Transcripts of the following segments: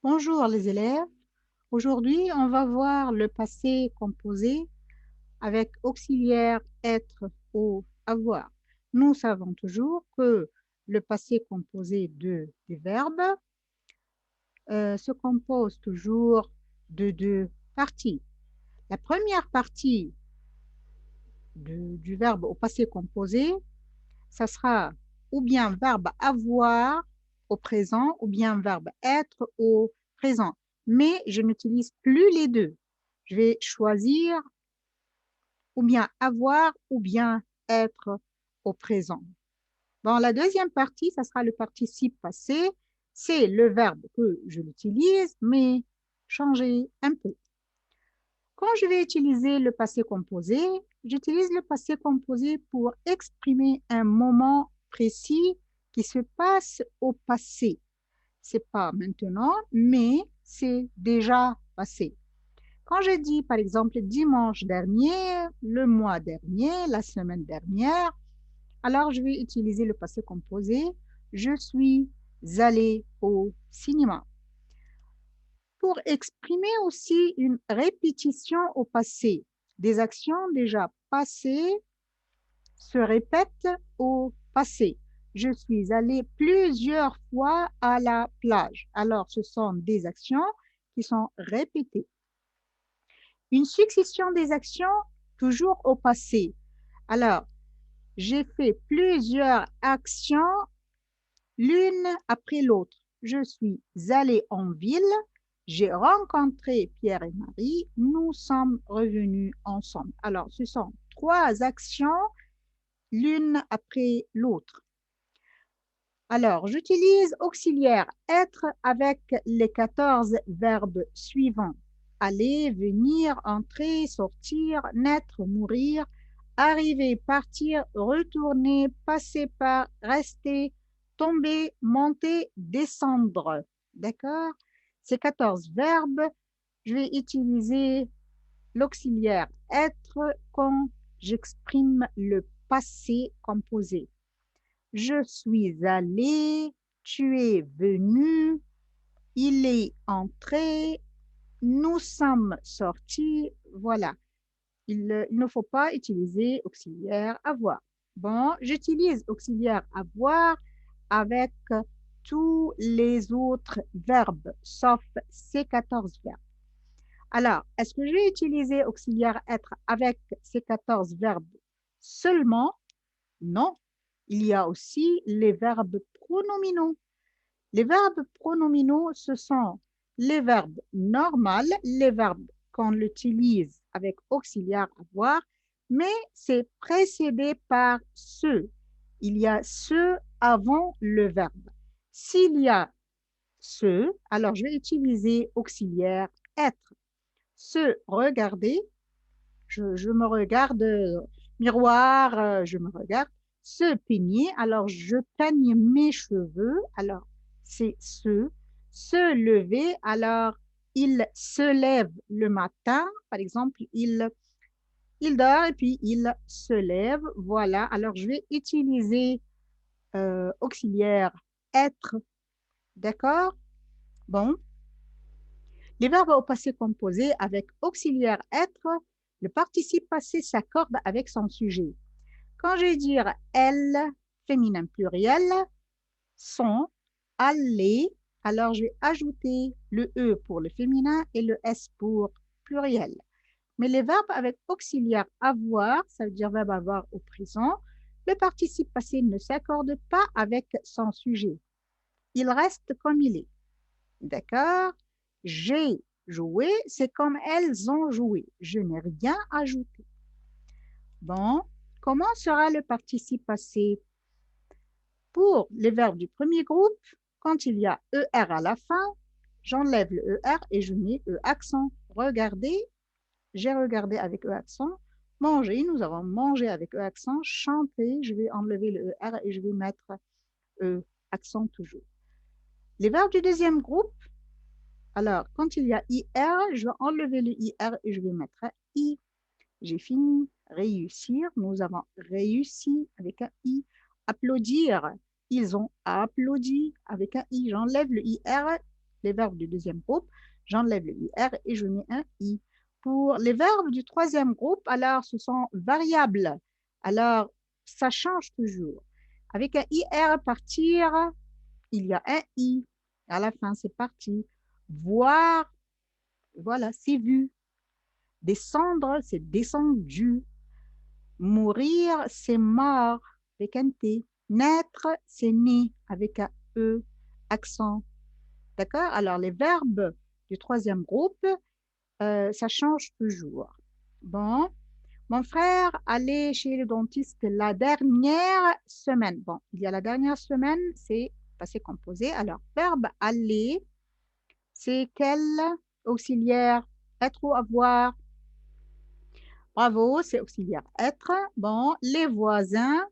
Bonjour les élèves. Aujourd'hui, on va voir le passé composé avec auxiliaire être ou avoir. Nous savons toujours que le passé composé des verbes se compose toujours de deux parties. La première partie du verbe au passé composé, ça sera ou bien verbe avoir au présent ou bien verbe être au présent. Mais je n'utilise plus les deux. Je vais choisir ou bien avoir ou bien être au présent. Dans la deuxième partie, ça sera le participe passé. C'est le verbe que je l'utilise, mais changer un peu. Quand je vais utiliser le passé composé, j'utilise le passé composé pour exprimer un moment précis qui se passe au passé. C'est pas maintenant, mais c'est déjà passé. Quand je dis, par exemple, dimanche dernier, le mois dernier, la semaine dernière, alors je vais utiliser le passé composé. Je suis allé au cinéma. Pour exprimer aussi une répétition au passé, des actions déjà passées se répètent au passé. Je suis allé plusieurs fois à la plage. Alors, ce sont des actions qui sont répétées. Une succession des actions toujours au passé. Alors, j'ai fait plusieurs actions l'une après l'autre. Je suis allée en ville, j'ai rencontré Pierre et Marie, nous sommes revenus ensemble. Alors, ce sont trois actions l'une après l'autre. Alors, j'utilise auxiliaire être avec les 14 verbes suivants. Aller, venir, entrer, sortir, naître, mourir, arriver, partir, retourner, passer par, rester, tomber, monter, descendre. D'accord? Ces 14 verbes, je vais utiliser l'auxiliaire être quand j'exprime le passé composé. Je suis allé, tu es venu, il est entré, nous sommes sortis. Voilà. Il ne faut pas utiliser auxiliaire avoir. Bon, j'utilise auxiliaire avoir avec tous les autres verbes, sauf ces 14 verbes. Alors, est-ce que je vais utiliser auxiliaire être avec ces 14 verbes seulement? Non. Il y a aussi les verbes pronominaux. Les verbes pronominaux, ce sont les verbes normaux, les verbes qu'on utilise avec auxiliaire avoir, mais c'est précédé par ce. Il y a ce avant le verbe. S'il y a ce, alors je vais utiliser auxiliaire être. Se regarder, je me regarde, miroir, je me regarde. Se peigner, alors je peigne mes cheveux, alors c'est se. Se lever, alors il se lève le matin, par exemple, il dort et puis il se lève, voilà. Alors je vais utiliser auxiliaire être, d'accord? Bon, les verbes au passé composé avec auxiliaire être, le participe passé s'accorde avec son sujet. Quand je vais dire elle, féminin pluriel, son, aller, alors je vais ajouter le E pour le féminin et le S pour pluriel. Mais les verbes avec auxiliaire avoir, ça veut dire verbe avoir au présent, le participe passé ne s'accorde pas avec son sujet. Il reste comme il est. D'accord? J'ai joué, c'est comme elles ont joué. Je n'ai rien ajouté. Bon, comment sera le participe passé? Pour les verbes du premier groupe, quand il y a ER à la fin, j'enlève le ER et je mets E accent. Regardez, j'ai regardé avec E accent. Manger, nous avons mangé avec E accent. Chanter, je vais enlever le ER et je vais mettre E accent toujours. Les verbes du deuxième groupe, alors quand il y a IR, je vais enlever le IR et je vais mettre I. J'ai fini. Réussir, nous avons réussi avec un I. Applaudir, ils ont applaudi avec un I. J'enlève le IR les verbes du deuxième groupe, j'enlève le IR et je mets un I. Pour les verbes du troisième groupe, alors ce sont variables. Alors, ça change toujours. Avec un IR partir, il y a un I. À la fin, c'est parti. Voir, voilà, c'est vu. Descendre, c'est descendu. Mourir, c'est mort avec un T. Naître, c'est né avec un E, accent. D'accord? Alors, les verbes du troisième groupe, ça change toujours. Bon, mon frère allait chez le dentiste la dernière semaine. Bon, il y a la dernière semaine, c'est passé composé. Alors, verbe aller, c'est quel auxiliaire? Être ou avoir? Bravo, c'est auxiliaire être. Bon, les voisins,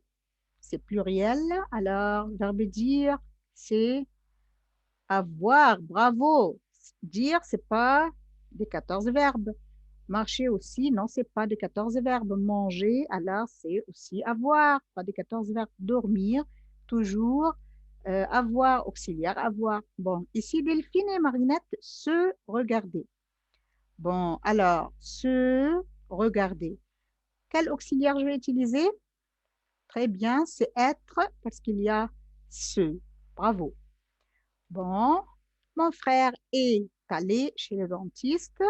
c'est pluriel. Alors, verbe dire, c'est avoir. Bravo. Dire, c'est pas des 14 verbes. Marcher aussi, non, c'est pas des 14 verbes. Manger, alors c'est aussi avoir, pas des 14 verbes. Dormir, toujours. Avoir, auxiliaire, avoir. Bon, ici, Delphine et Marinette se regarder. Bon, alors, se regarder. Quel auxiliaire je vais utiliser? Très bien, c'est être parce qu'il y a ce. Bravo. Bon, mon frère est allé chez le dentiste.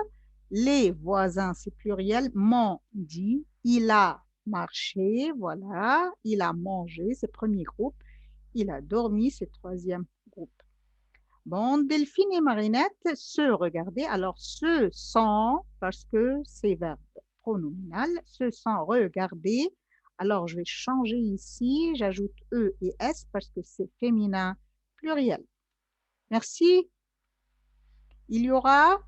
Les voisins, c'est pluriel. M'ont dit, il a marché, voilà. Il a mangé, c'est premier groupe. Il a dormi, c'est troisième groupe. Bon, Delphine et Marinette se regardaient. Alors, se sont, parce que c'est verbe pronominal, se sont regardés. Alors, je vais changer ici. J'ajoute E et S parce que c'est féminin pluriel. Merci. Il y aura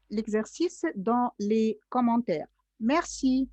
l'exercice dans les commentaires. Merci.